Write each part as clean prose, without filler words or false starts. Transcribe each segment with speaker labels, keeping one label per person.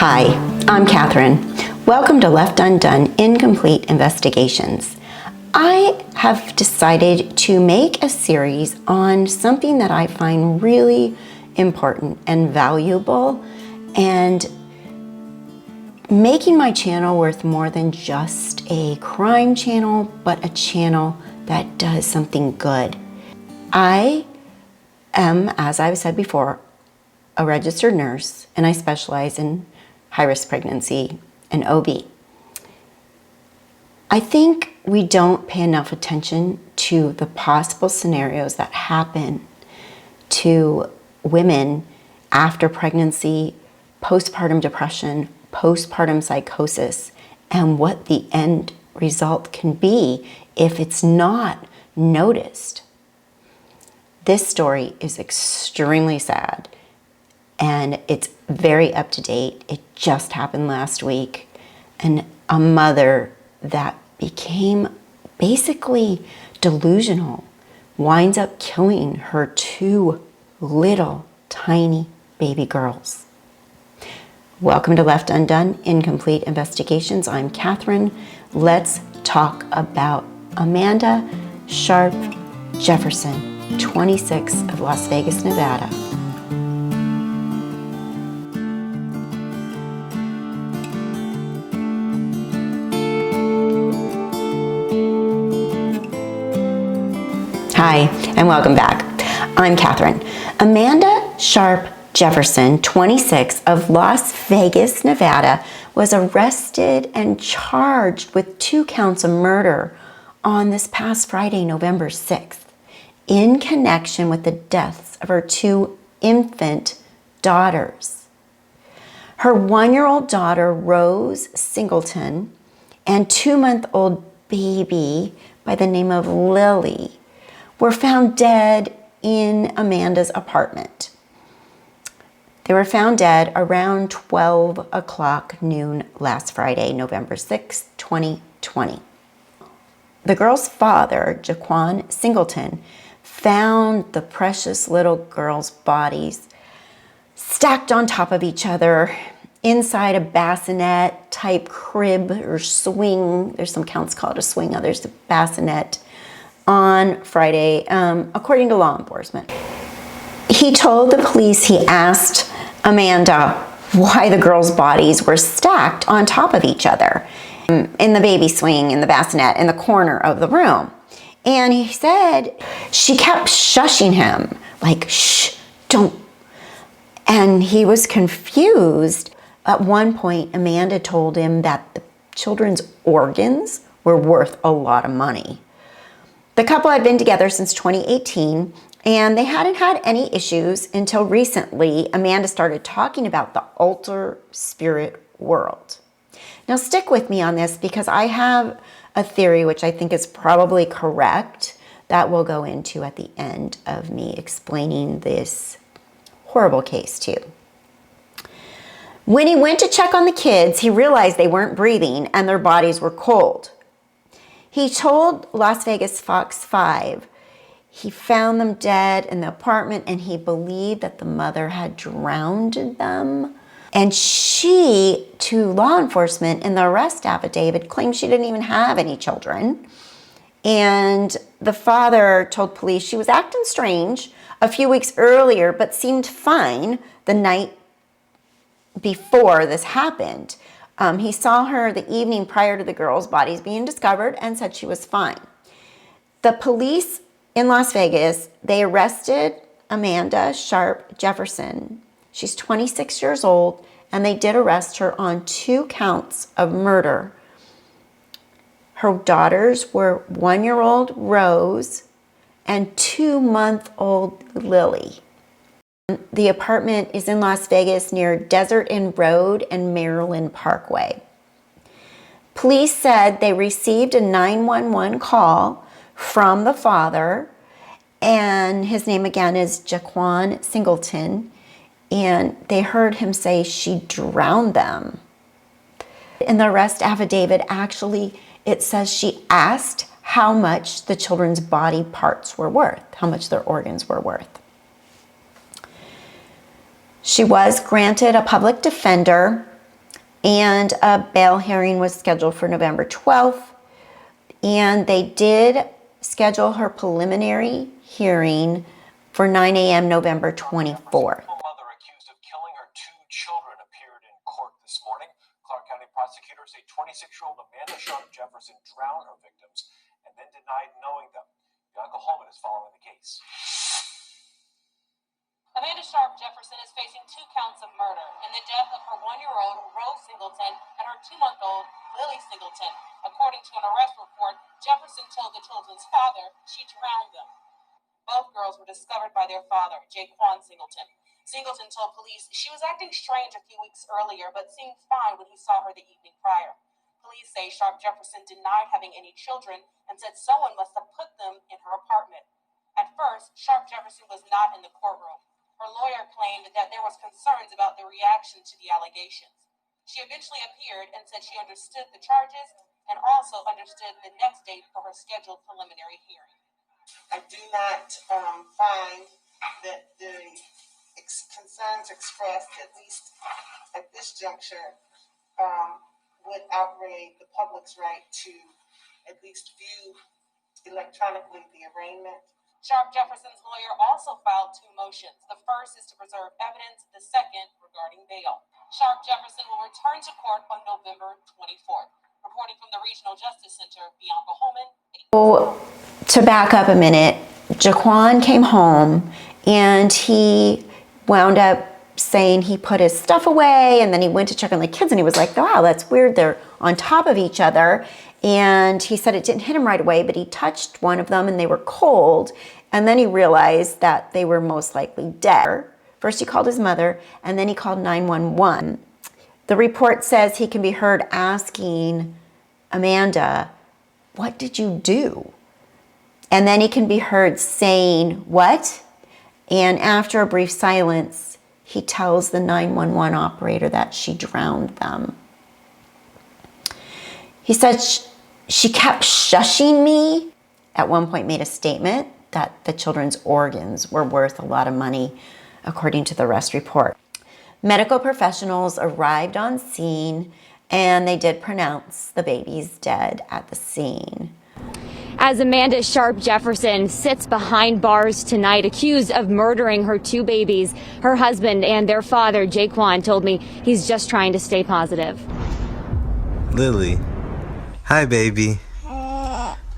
Speaker 1: Hi, I'm Catherine. Welcome to Left Undone Incomplete Investigations. I have decided to make a series on something that I find really important and valuable, and making my channel worth more than just a crime channel, but a channel that does something good. I am, as I've said before, a registered nurse, and I specialize in high-risk pregnancy and OB. I think we don't pay enough attention to the possible scenarios that happen to women after pregnancy, postpartum depression, postpartum psychosis, and what the end result can be if it's not noticed. This story is extremely sad, and it's very up to date. It just happened last week. And a mother that became basically delusional winds up killing her two little tiny baby girls. Welcome to Left Undone Incomplete Investigations. I'm Catherine. Let's talk about Amanda Sharp Jefferson, 26, of Las Vegas, Nevada. Hi, and welcome back. I'm Catherine. Amanda Sharp Jefferson, 26, of Las Vegas, Nevada, was arrested and charged with 2 counts of murder on this past Friday, November 6th, in connection with the deaths of her 2 infant daughters. Her 1-year-old daughter, Rose Singleton, and 2-month-old baby by the name of Lily were found dead in Amanda's apartment. They were found dead around 12 o'clock noon last Friday, November 6, 2020. The girl's father, Jaquan Singleton, found the precious little girls' bodies stacked on top of each other inside a bassinet type crib or swing. There's some counts called a swing, others a bassinet, on Friday, according to law enforcement. He told the police he asked Amanda why the girls' bodies were stacked on top of each other in the baby swing, in the bassinet, in the corner of the room. And he said she kept shushing him, like, shh, don't. And he was confused. At one point, Amanda told him that the children's organs were worth a lot of money. The couple had been together since 2018, and they hadn't had any issues until recently Amanda started talking about the alter spirit world. Now stick with me on this, because I have a theory which I think is probably correct that we'll go into at the end of me explaining this horrible case to you. When he went to check on the kids, he realized they weren't breathing and their bodies were cold. He told Las Vegas Fox 5 he found them dead in the apartment, and he believed that the mother had drowned them. And she, to law enforcement in the arrest affidavit, claimed she didn't even have any children. And the father told police she was acting strange a few weeks earlier, but seemed fine the night before this happened. He saw her the evening prior to the girls' bodies being discovered and said she was fine. The police in Las Vegas, they arrested Amanda Sharp Jefferson. She's 26 years old, and they did arrest her on 2 counts of murder. Her daughters were 1-year-old Rose and 2-month-old Lily. The apartment is in Las Vegas near Desert Inn Road and Maryland Parkway. Police said they received a 911 call from the father, and his name again is Jaquan Singleton, and they heard him say she drowned them. In the arrest affidavit, actually, it says she asked how much the children's body parts were worth, how much their organs were worth. She was granted a public defender And a bail hearing was scheduled for November 12th. And they did schedule her preliminary hearing for 9 a.m. November 24th.
Speaker 2: Mother accused of killing her 2 children appeared in court this morning. Clark County prosecutors say 26-year-old Amanda Sharp Jefferson drowned her victims and then denied knowing them. Bianca Holman is following the case.
Speaker 3: Amanda Sharp Jefferson is facing 2 counts of murder in the death of her 1-year-old Rose Singleton and her 2-month-old Lily Singleton. According to an arrest report, Jefferson told the children's father she drowned them. Both girls were discovered by their father, Jaquan Singleton. Singleton told police she was acting strange a few weeks earlier, but seemed fine when he saw her the evening prior. Police say Sharp Jefferson denied having any children and said someone must have put them in her apartment. At first, Sharp Jefferson was not in the courtroom. Her lawyer claimed that there was concerns about the reaction to the allegations. She eventually appeared and said she understood the charges and also understood the next date for her scheduled preliminary hearing.
Speaker 4: I do not find that the concerns expressed, at least at this juncture, would outweigh the public's right to at least view electronically the arraignment.
Speaker 3: Sharp Jefferson's lawyer also filed 2 motions. The first is to preserve evidence, the second regarding bail. Sharp Jefferson will return to court on November 24th. Reporting from the Regional Justice Center, Bianca Holman.
Speaker 1: To back up a minute, Jaquan came home and he wound up saying he put his stuff away, and then he went to check on the kids and he was like, wow, that's weird. They're on top of each other. And he said it didn't hit him right away, but he touched one of them and they were cold. And then he realized that they were most likely dead. First he called his mother and then he called 911. The report says he can be heard asking Amanda, what did you do? And then he can be heard saying, what? And after a brief silence, he tells the 911 operator that she drowned them. He said she kept shushing me. At one point made a statement that the children's organs were worth a lot of money, according to the arrest report. Medical professionals arrived on scene and they did pronounce the babies dead at the scene.
Speaker 5: As Amanda Sharp Jefferson sits behind bars tonight, accused of murdering her 2 babies, her husband and their father, Jaquan, told me he's just trying to stay positive.
Speaker 6: Lily. Hi, baby.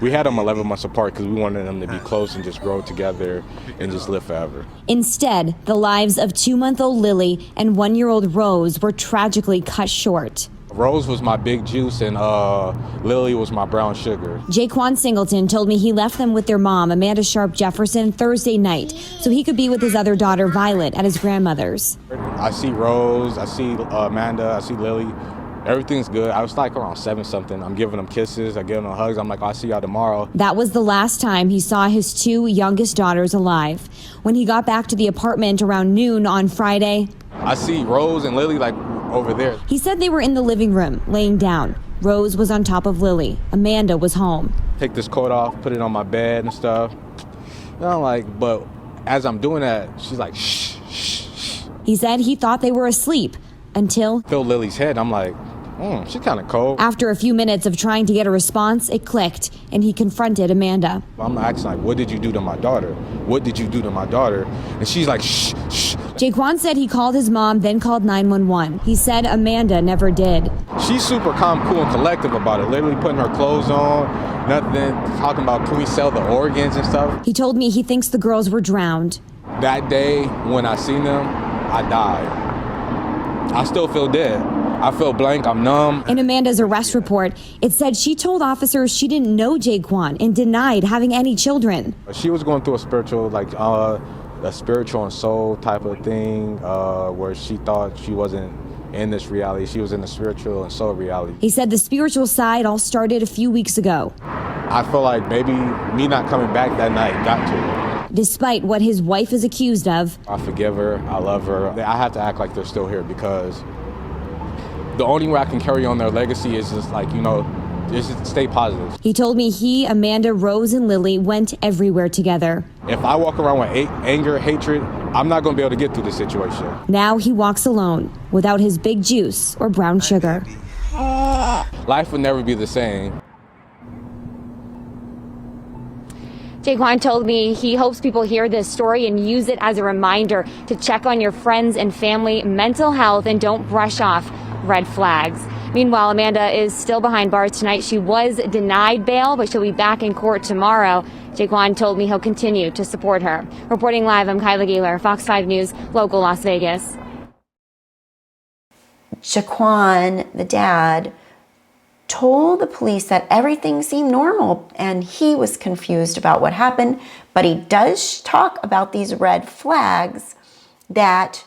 Speaker 7: We had them 11 months apart because we wanted them to be close and just grow together and just live forever.
Speaker 5: Instead, the lives of 2-month-old Lily and 1-year-old Rose were tragically cut short.
Speaker 7: Rose was my big juice and Lily was my brown sugar.
Speaker 5: Jaquan Singleton told me he left them with their mom, Amanda Sharp Jefferson, Thursday night so he could be with his other daughter, Violet, at his grandmother's.
Speaker 7: I see Rose, I see Amanda, I see Lily. Everything's good. I was like around 7-something. I'm giving them kisses, I give them hugs. I'm like, I'll see y'all tomorrow.
Speaker 5: That was the last time he saw his 2 youngest daughters alive. When he got back to the apartment around noon on Friday,
Speaker 7: I see Rose and Lily like over there.
Speaker 5: He said they were in the living room, laying down. Rose was on top of Lily. Amanda was home.
Speaker 7: Take this coat off, put it on my bed and stuff. And I'm like, but as I'm doing that, she's like, shh, shh, shh.
Speaker 5: He said he thought they were asleep until...
Speaker 7: Feel Lily's head. I'm like, she's kind of cold.
Speaker 5: After a few minutes of trying to get a response, it clicked, and he confronted Amanda.
Speaker 7: I'm asking, like, what did you do to my daughter? What did you do to my daughter? And she's like, shh, shh.
Speaker 5: Jaquan said he called his mom, then called 911. He said Amanda never did.
Speaker 7: She's super calm, cool, and collective about it. Literally putting her clothes on, nothing, talking about can we sell the organs and stuff.
Speaker 5: He told me he thinks the girls were drowned.
Speaker 7: That day when I seen them, I died. I still feel dead. I feel blank, I'm numb.
Speaker 5: In Amanda's arrest report, it said she told officers she didn't know Jaquan and denied having any children.
Speaker 7: She was going through a spiritual, a spiritual and soul type of thing where she thought she wasn't in this reality. She was in the spiritual and soul reality.
Speaker 5: He said the spiritual side all started a few weeks ago.
Speaker 7: I feel like maybe me not coming back that night got to her.
Speaker 5: Despite what his wife is accused of.
Speaker 7: I forgive her, I love her. I have to act like they're still here because the only way I can carry on their legacy is just like, Just stay positive.
Speaker 5: He told me he, Amanda, Rose, and Lily went everywhere together.
Speaker 7: If I walk around with anger, hatred, I'm not going to be able to get through this situation.
Speaker 5: Now he walks alone, without his big juice or brown sugar.
Speaker 7: Life will never be the same.
Speaker 5: Jaquan told me he hopes people hear this story and use it as a reminder to check on your friends and family, mental health, and don't brush off red flags. Meanwhile, Amanda is still behind bars tonight. She was denied bail, but she'll be back in court tomorrow. Jaquan told me he'll continue to support her. Reporting live, I'm Kyla Gaylor, Fox 5 News, local Las Vegas.
Speaker 1: Jaquan, the dad, told the police that everything seemed normal and he was confused about what happened, but he does talk about these red flags that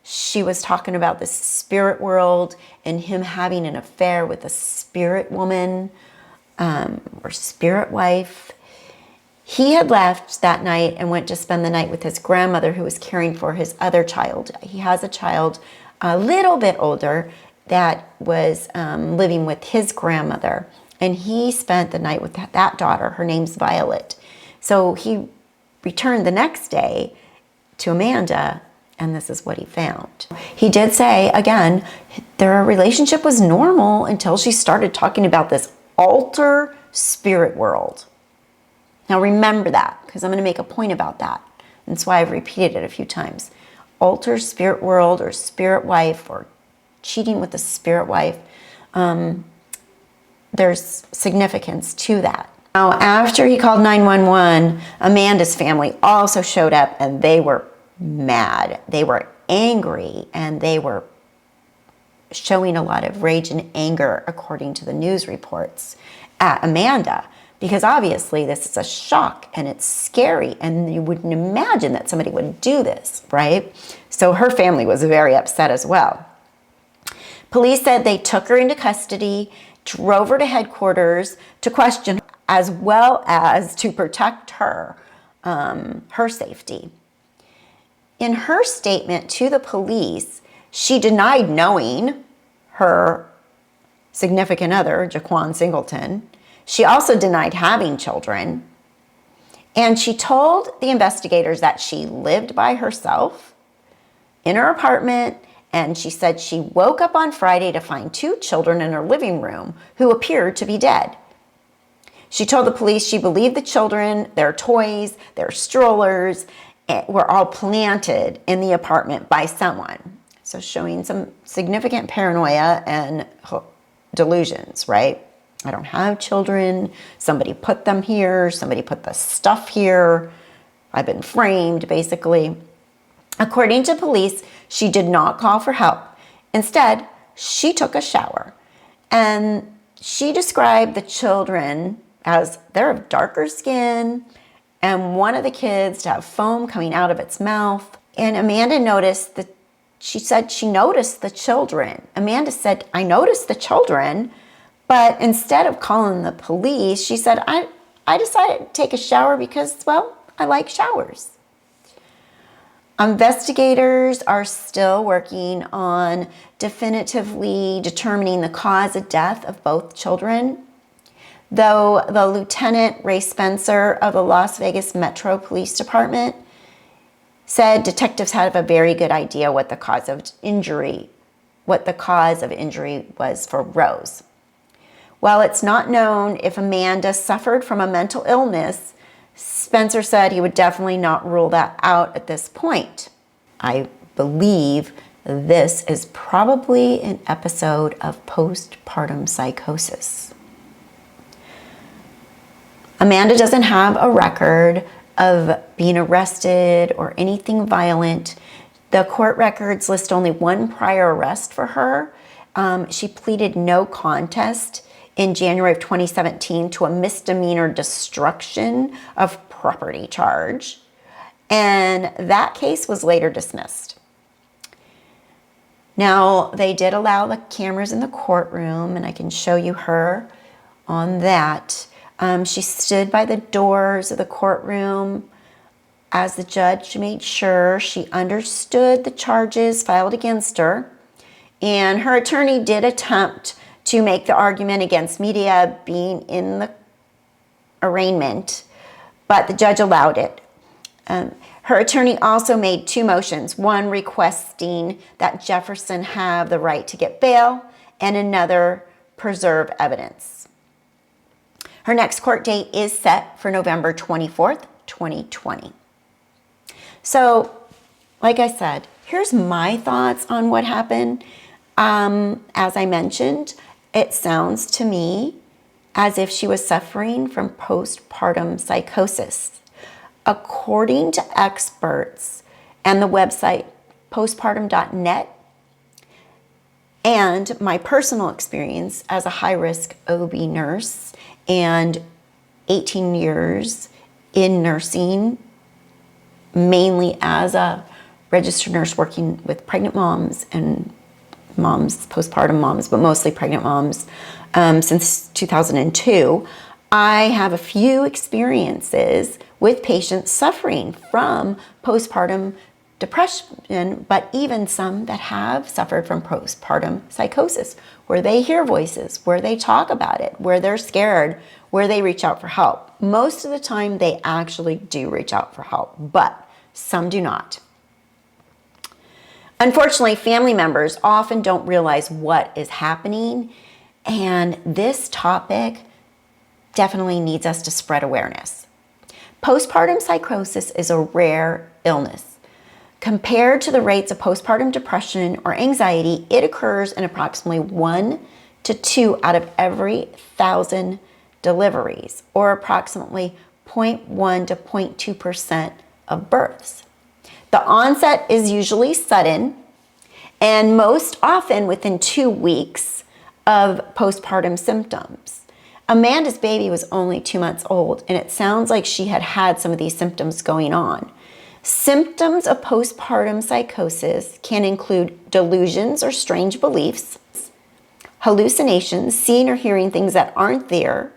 Speaker 1: she was talking about the spirit world and him having an affair with a spirit woman or spirit wife. He had left that night and went to spend the night with his grandmother who was caring for his other child. He has a child a little bit older that was living with his grandmother. And he spent the night with that daughter. Her name's Violet. So he returned the next day to Amanda, and this is what he found. He did say, again, their relationship was normal until she started talking about this alter spirit world. Now remember that, because I'm going to make a point about that. That's why I've repeated it a few times. Alter spirit world or spirit wife or cheating with the spirit wife, there's significance to that. Now, after he called 911, Amanda's family also showed up and they were mad. They were angry and they were showing a lot of rage and anger, according to the news reports, at Amanda, because obviously this is a shock and it's scary and you wouldn't imagine that somebody would do this, right? So her family was very upset as well. Police said they took her into custody, drove her to headquarters to question her, as well as to protect her, her safety. In her statement to the police, she denied knowing her significant other, Jaquan Singleton. She also denied having children. And she told the investigators that she lived by herself in her apartment. And she said she woke up on Friday to find 2 children in her living room who appeared to be dead. She told the police she believed the children, their toys, their strollers, were all planted in the apartment by someone. So showing some significant paranoia and delusions, right? I don't have children. Somebody put them here. Somebody put the stuff here. I've been framed, basically. According to police, she did not call for help. Instead, she took a shower. And she described the children as they're of darker skin, and one of the kids to have foam coming out of its mouth. And Amanda noticed that, she said she noticed the children. Amanda said, I noticed the children, but instead of calling the police, she said, I decided to take a shower because, well, I like showers. Investigators are still working on definitively determining the cause of death of both children, though the Lieutenant Ray Spencer of the Las Vegas Metro Police Department said detectives have a very good idea what the cause of injury was for Rose. While it's not known if Amanda suffered from a mental illness, Spencer said he would definitely not rule that out at this point. I believe this is probably an episode of postpartum psychosis. Amanda doesn't have a record of being arrested or anything violent. The court records list only one prior arrest for her. She pleaded no contest in January of 2017 to a misdemeanor destruction of property charge, and that case was later dismissed. Now, they did allow the cameras in the courtroom, and I can show you her on that. She stood by the doors of the courtroom as the judge made sure she understood the charges filed against her, and her attorney did attempt to make the argument against media being in the arraignment, but the judge allowed it. Her attorney also made 2 motions, one requesting that Jefferson have the right to get bail and another preserve evidence. Her next court date is set for November 24th, 2020. So, like I said, here's my thoughts on what happened. As I mentioned, it sounds to me as if she was suffering from postpartum psychosis. According to experts and the website postpartum.net, and my personal experience as a high-risk OB nurse and 18 years in nursing, mainly as a registered nurse working with pregnant moms and moms, postpartum moms, but mostly pregnant moms since 2002, I have a few experiences with patients suffering from postpartum depression, but even some that have suffered from postpartum psychosis, where they hear voices, where they talk about it, where they're scared, where they reach out for help. Most of the time, they actually do reach out for help, but some do not. Unfortunately, family members often don't realize what is happening, and this topic definitely needs us to spread awareness. Postpartum psychosis is a rare illness. Compared to the rates of postpartum depression or anxiety, it occurs in approximately 1 to 2 out of every 1,000 deliveries, or approximately 0.1 to 0.2% of births. The onset is usually sudden and most often within 2 weeks of postpartum symptoms. Amanda's baby was only 2 months old, and it sounds like she had had some of these symptoms going on. Symptoms of postpartum psychosis can include delusions or strange beliefs, hallucinations, seeing or hearing things that aren't there,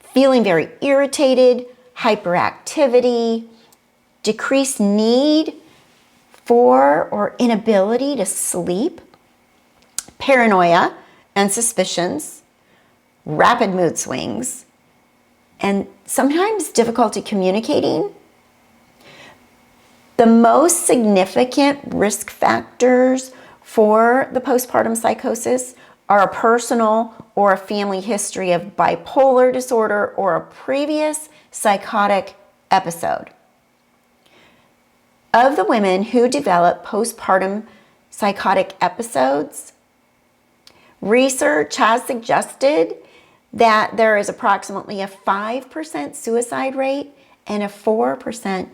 Speaker 1: feeling very irritated, hyperactivity, decreased need for or inability to sleep, paranoia and suspicions, rapid mood swings, and sometimes difficulty communicating. The most significant risk factors for the postpartum psychosis are a personal or a family history of bipolar disorder or a previous psychotic episode. Of the women who develop postpartum psychotic episodes, research has suggested that there is approximately a 5% suicide rate and a 4%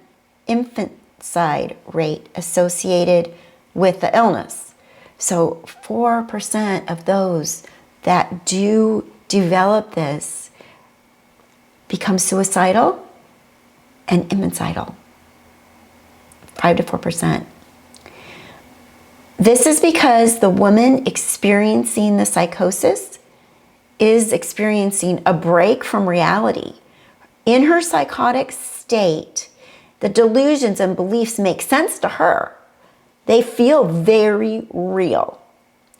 Speaker 1: infanticide rate associated with the illness. So 4% of those that do develop this become suicidal and infanticidal. 5 to 4%. This is because the woman experiencing the psychosis is experiencing a break from reality. In her psychotic state, the delusions and beliefs make sense to her. They feel very real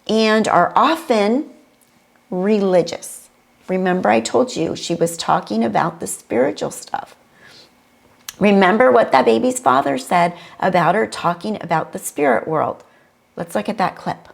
Speaker 1: and are often religious. Remember, I told you she was talking about the spiritual stuff. Remember what that baby's father said about her talking about the spirit world. Let's look at that clip.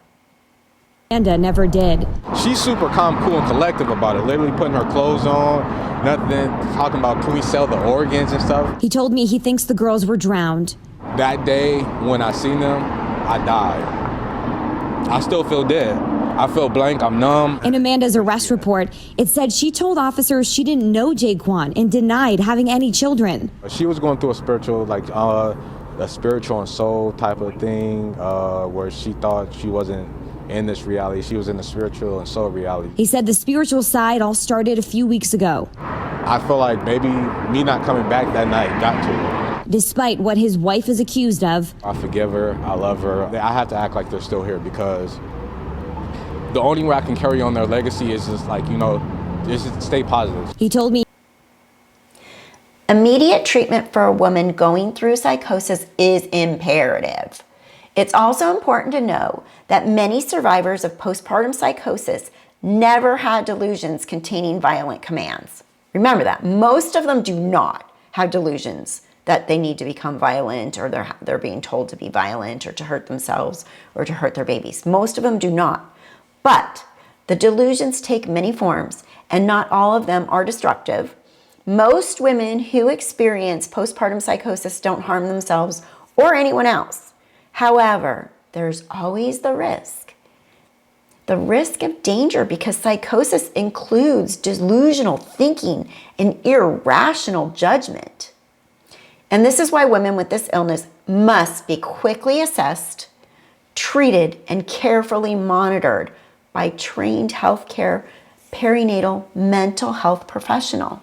Speaker 5: Amanda never did.
Speaker 7: She's super calm, cool, and collective about it. Literally putting her clothes on, nothing, talking about can we sell the organs and stuff.
Speaker 5: He told me he thinks the girls were drowned.
Speaker 7: That day when I seen them, I died. I still feel dead. I feel blank, I'm numb.
Speaker 5: In Amanda's arrest report, it said she told officers she didn't know Jaquan and denied having any children.
Speaker 7: She was going through a spiritual, a spiritual and soul type of thing, where she thought she wasn't in this reality. She was in the spiritual and soul reality.
Speaker 5: He said the spiritual side all started a few weeks ago.
Speaker 7: I feel like maybe me not coming back that night got to her.
Speaker 5: Despite what his wife is accused of.
Speaker 7: I forgive her, I love her. I have to act like they're still here because the only way I can carry on their legacy is just just stay positive.
Speaker 5: He told me
Speaker 1: immediate treatment for a woman going through psychosis is imperative. It's also important to know that many survivors of postpartum psychosis never had delusions containing violent commands. Remember that. Most of them do not have delusions that they need to become violent, or they're being told to be violent, or to hurt themselves, or to hurt their babies. Most of them do not. But the delusions take many forms, and not all of them are destructive. Most women who experience postpartum psychosis don't harm themselves or anyone else. However, there's always the risk of danger, because psychosis includes delusional thinking and irrational judgment. And this is why women with this illness must be quickly assessed, treated, and carefully monitored by trained healthcare perinatal mental health professional.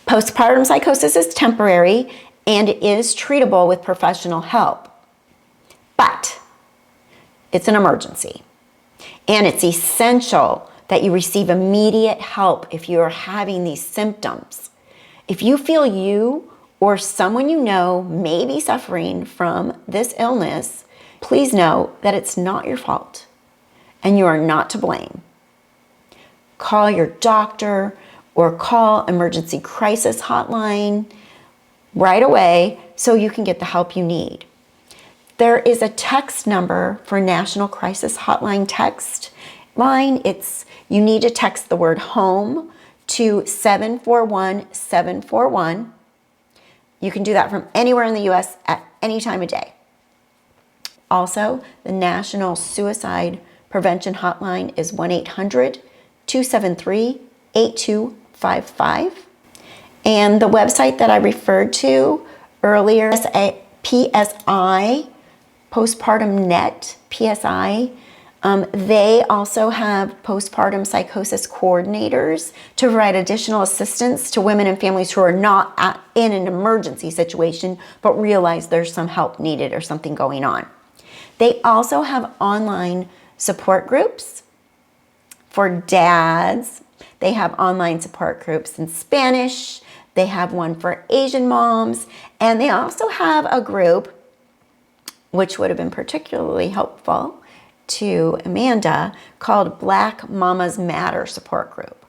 Speaker 1: Postpartum psychosis is temporary and it is treatable with professional help. But it's an emergency. And it's essential that you receive immediate help if you are having these symptoms. If you feel you or someone you know may be suffering from this illness, please know that it's not your fault and you are not to blame. Call your doctor or call emergency crisis hotline right away so you can get the help you need. There is a text number for National Crisis Hotline text line. You need to text the word home to 741-741. You can do that from anywhere in the U.S. at any time of day. Also, the National Suicide Prevention Hotline is 1-800-273-8255. And the website that I referred to earlier is PSI, Postpartum Net, PSI. They also have postpartum psychosis coordinators to provide additional assistance to women and families who are not in an emergency situation, but realize there's some help needed or something going on. They also have online support groups for dads. They have online support groups in Spanish. They have one for Asian moms. And they also have a group, which would have been particularly helpful to Amanda, called Black Mamas Matter support group.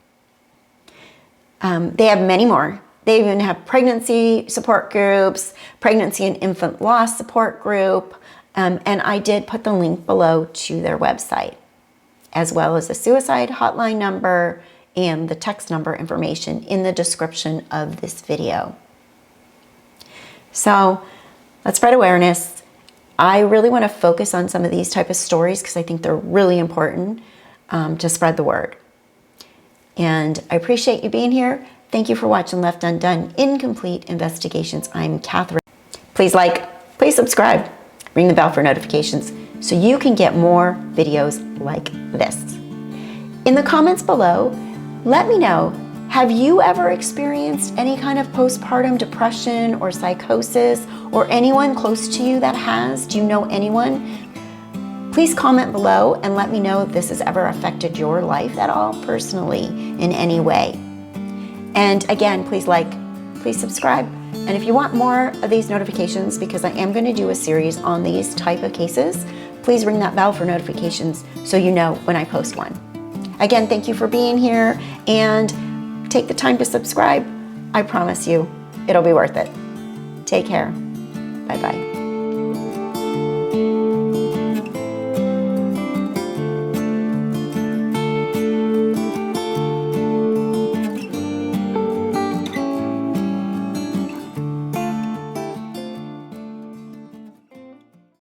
Speaker 1: They have many more. They even have pregnancy support groups, pregnancy and infant loss support group, and I did put the link below to their website, as well as the suicide hotline number and the text number information in the description of this video. So let's spread awareness. I really want to focus on some of these type of stories because I think they're really important to spread the word. And I appreciate you being here. Thank you for watching Left Undone Incomplete Investigations. I'm Catherine. Please like, please subscribe, ring the bell for notifications so you can get more videos like this. In the comments below, let me know, have you ever experienced any kind of postpartum depression or psychosis, or anyone close to you that has? Do you know anyone? Please comment below and let me know if this has ever affected your life at all personally in any way. And again, please like, please subscribe. And if you want more of these notifications, because I am going to do a series on these type of cases, please ring that bell for notifications so you know when I post one. Again, thank you for being here, and take the time to subscribe. I promise you, it'll be worth it. Take care. Bye-bye.